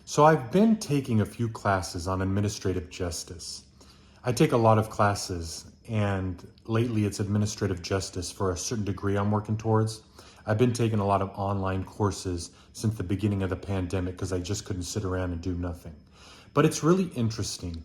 So I've been taking a few classes on administrative justice. I take a lot of classes, and lately it's administrative justice for a certain degree I'm working towards. I've been taking a lot of online courses since the beginning of the pandemic because I just couldn't sit around and do nothing. But it's really interesting,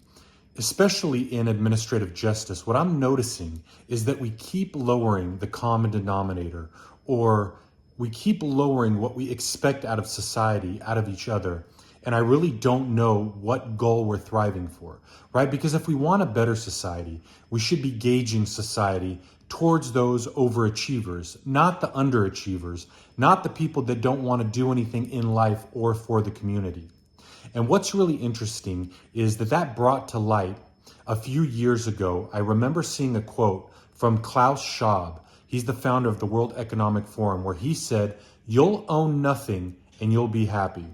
especially in administrative justice. What I'm noticing is that we keep lowering the common denominator, or we keep lowering what we expect out of society, out of each other. And I really don't know what goal we're thriving for, right? Because if we want a better society, we should be gauging society towards those overachievers, not the underachievers, not the people that don't want to do anything in life or for the community. And what's really interesting is that brought to light a few years ago. I remember seeing a quote from Klaus Schwab. He's the founder of the World Economic Forum, where he said, "You'll own nothing and you'll be happy."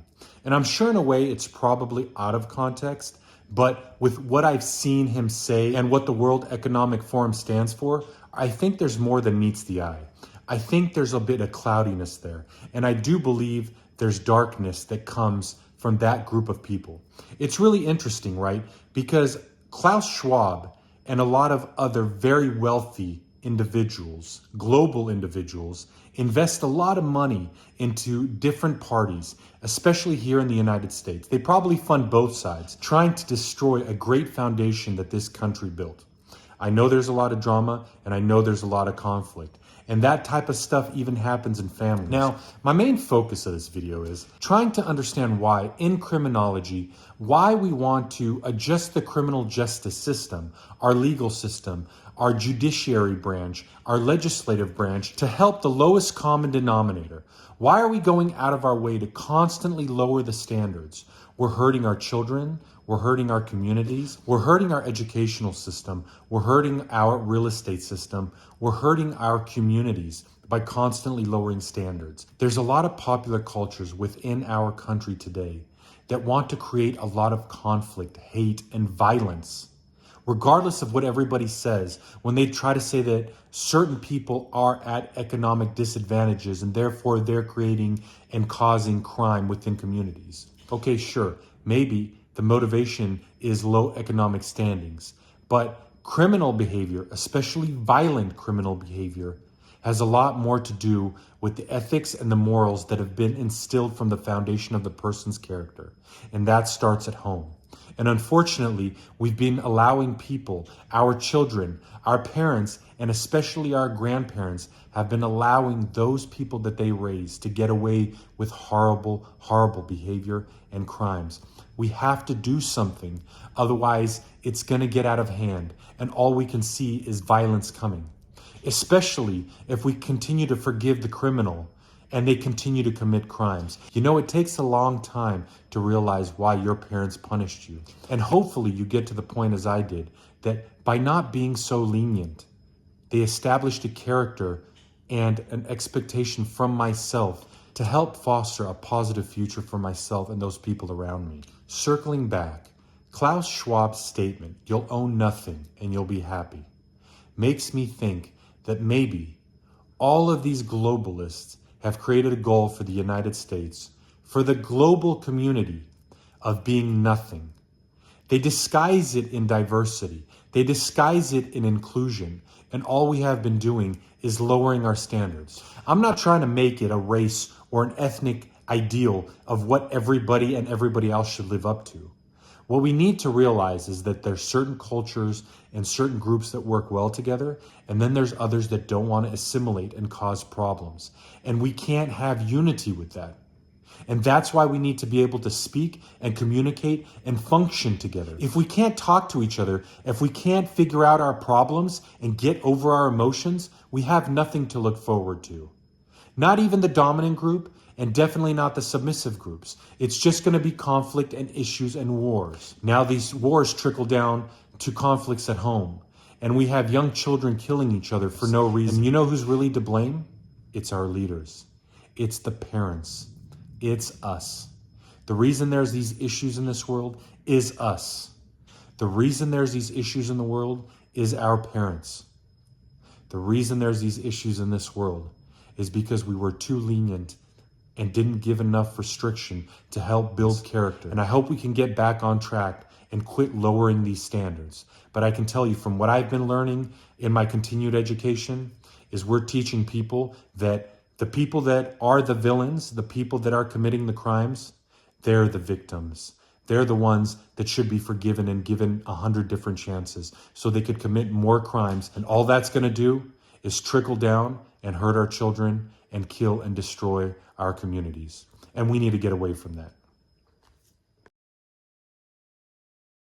And I'm sure in a way it's probably out of context, but with what I've seen him say and what the World Economic Forum stands for, I think there's more than meets the eye. I think there's a bit of cloudiness there. And I do believe there's darkness that comes from that group of people. It's really interesting, right? Because Klaus Schwab and a lot of other very wealthy individuals, global individuals, invest a lot of money into different parties, especially here in the United States. They probably fund both sides, trying to destroy a great foundation that this country built. I know there's a lot of drama, and I know there's a lot of conflict. And that type of stuff even happens in families. Now, my main focus of this video is trying to understand why, in criminology, why we want to adjust the criminal justice system, our legal system, our judiciary branch, our legislative branch, to help the lowest common denominator. Why are we going out of our way to constantly lower the standards? We're hurting our children, we're hurting our communities, we're hurting our educational system, we're hurting our real estate system, we're hurting our communities by constantly lowering standards. There's a lot of popular cultures within our country today that want to create a lot of conflict, hate, and violence. Regardless of what everybody says, when they try to say that certain people are at economic disadvantages and therefore they're creating and causing crime within communities. Okay, sure, maybe the motivation is low economic standings, but criminal behavior, especially violent criminal behavior, has a lot more to do with the ethics and the morals that have been instilled from the foundation of the person's character. And that starts at home. And unfortunately, we've been allowing people, our children, our parents, and especially our grandparents, have been allowing those people that they raise to get away with horrible, horrible behavior and crimes. We have to do something, otherwise it's going to get out of hand, and all we can see is violence coming. Especially if we continue to forgive the criminal and they continue to commit crimes. You know, it takes a long time to realize why your parents punished you. And hopefully you get to the point, as I did, that by not being so lenient, they established a character and an expectation from myself to help foster a positive future for myself and those people around me. Circling back, Klaus Schwab's statement, "You'll own nothing and you'll be happy," makes me think that maybe all of these globalists have created a goal for the United States, for the global community, of being nothing. They disguise it in diversity. They disguise it in inclusion. And all we have been doing is lowering our standards. I'm not trying to make it a race or an ethnic ideal of what everybody and everybody else should live up to. What we need to realize is that there's certain cultures and certain groups that work well together, and then there's others that don't want to assimilate and cause problems. And we can't have unity with that. And that's why we need to be able to speak and communicate and function together. If we can't talk to each other, if we can't figure out our problems and get over our emotions, we have nothing to look forward to. Not even the dominant group, and definitely not the submissive groups. It's just going to be conflict and issues and wars. Now these wars trickle down to conflicts at home, and we have young children killing each other for no reason. And you know who's really to blame? It's our leaders. It's the parents. It's us. The reason there's these issues in this world is us. The reason there's these issues in the world is our parents. The reason there's these issues in this world is because we were too lenient and didn't give enough restriction to help build character. And I hope we can get back on track and quit lowering these standards. But I can tell you from what I've been learning in my continued education is we're teaching people that the people that are the villains, the people that are committing the crimes, they're the victims. They're the ones that should be forgiven and given 100 different chances so they could commit more crimes. And all that's going to do is trickle down and hurt our children and kill and destroy our communities. And we need to get away from that.